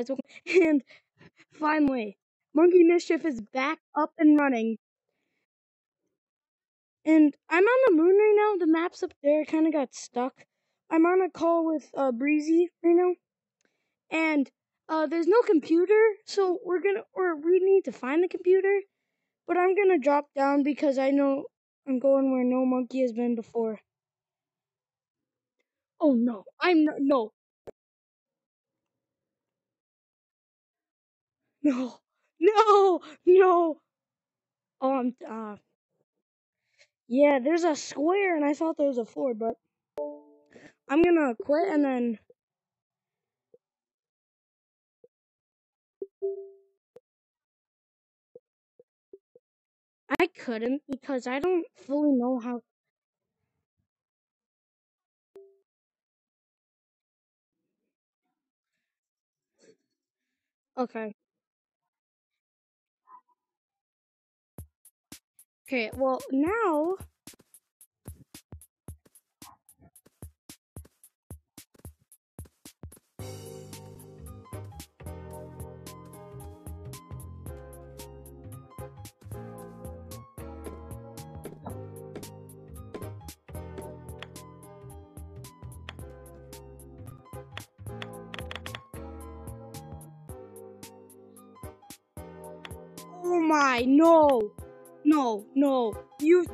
And finally, Monkey Mischief is back up and running. And I'm on the moon right now. The map's up there. Kind of got stuck. I'm on a call with Breezy right now. And there's no computer, so we need to find the computer. But I'm gonna drop down because I know I'm going where no monkey has been before. Oh no, no, no, no, no. Oh, yeah, there's a square, and I thought there was a 4, but I'm gonna quit and then. I couldn't because I don't fully know how. Okay. Okay, well, now. Oh my, no. No, no. You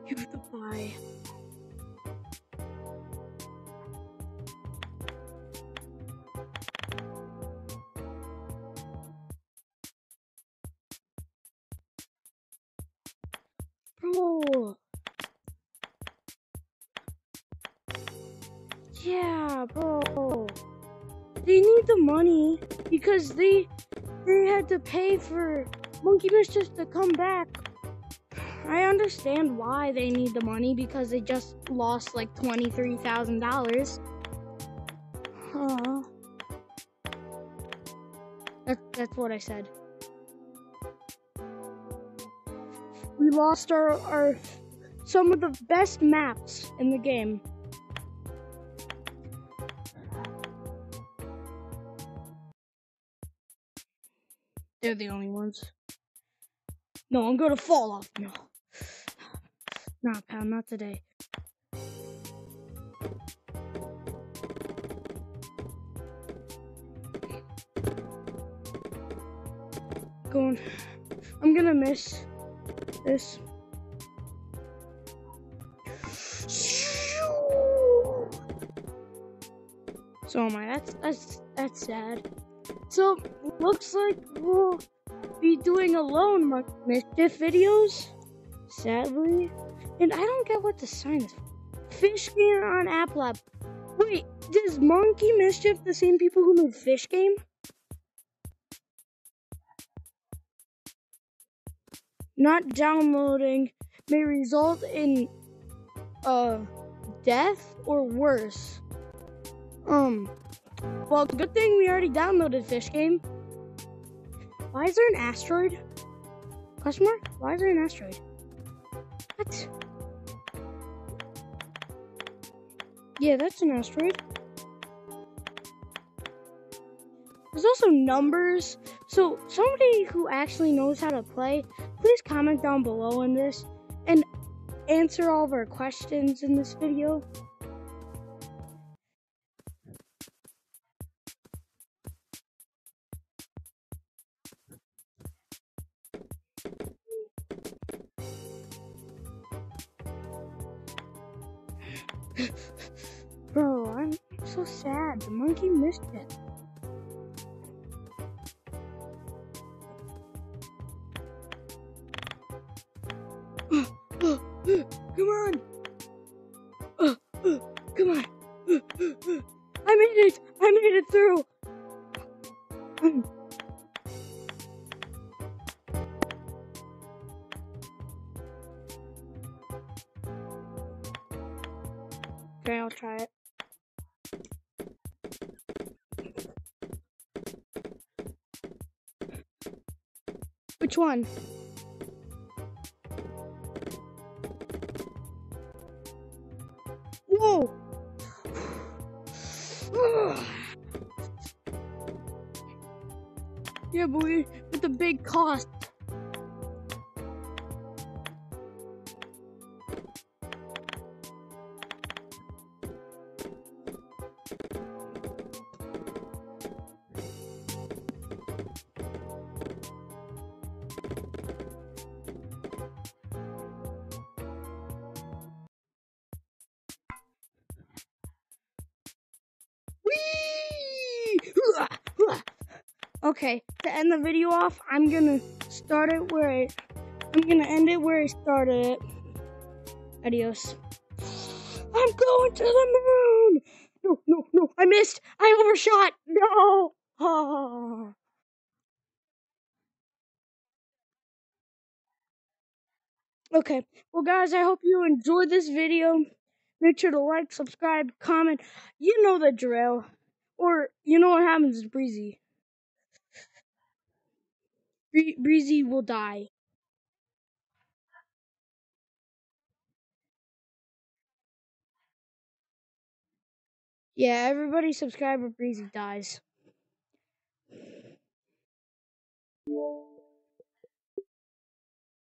have to buy. Bro. Yeah, bro. They need the money because they had to pay for Monkey Mischief to come back. I understand why they need the money because they just lost like $23,000. That's what I said. We lost our some of the best maps in the game. They're the only ones. No, I'm gonna fall off. No. Nah, pal, not today. I'm gonna miss this. So am I. That's sad. So looks like we'll be doing alone Mischief videos, sadly. And I don't get what the sign is. Fish game on App Lab. Wait, does Monkey Mischief the same people who made Fish Game? Not downloading may result in death or worse. Well, good thing we already downloaded Fish Game. Why is there an asteroid? Question mark? Why is there an asteroid? What? Yeah, that's an asteroid. There's also numbers. So somebody who actually knows how to play, please comment down below on this and answer all of our questions in this video. Bro, I'm so sad. The monkey missed it. Come on! Come on! I made it! I made it through! Okay, I'll try it. Which one? Whoa! Yeah, but with the big cost. Okay, to end the video off, I'm gonna end it where I started it. Adios. I'm going to the moon! No, I missed! I overshot! No! Oh. Okay, well guys, I hope you enjoyed this video. Make sure to like, subscribe, comment. You know the drill. Or, you know what happens to Breezy. Breezy will die. Yeah, everybody subscribe or Breezy dies.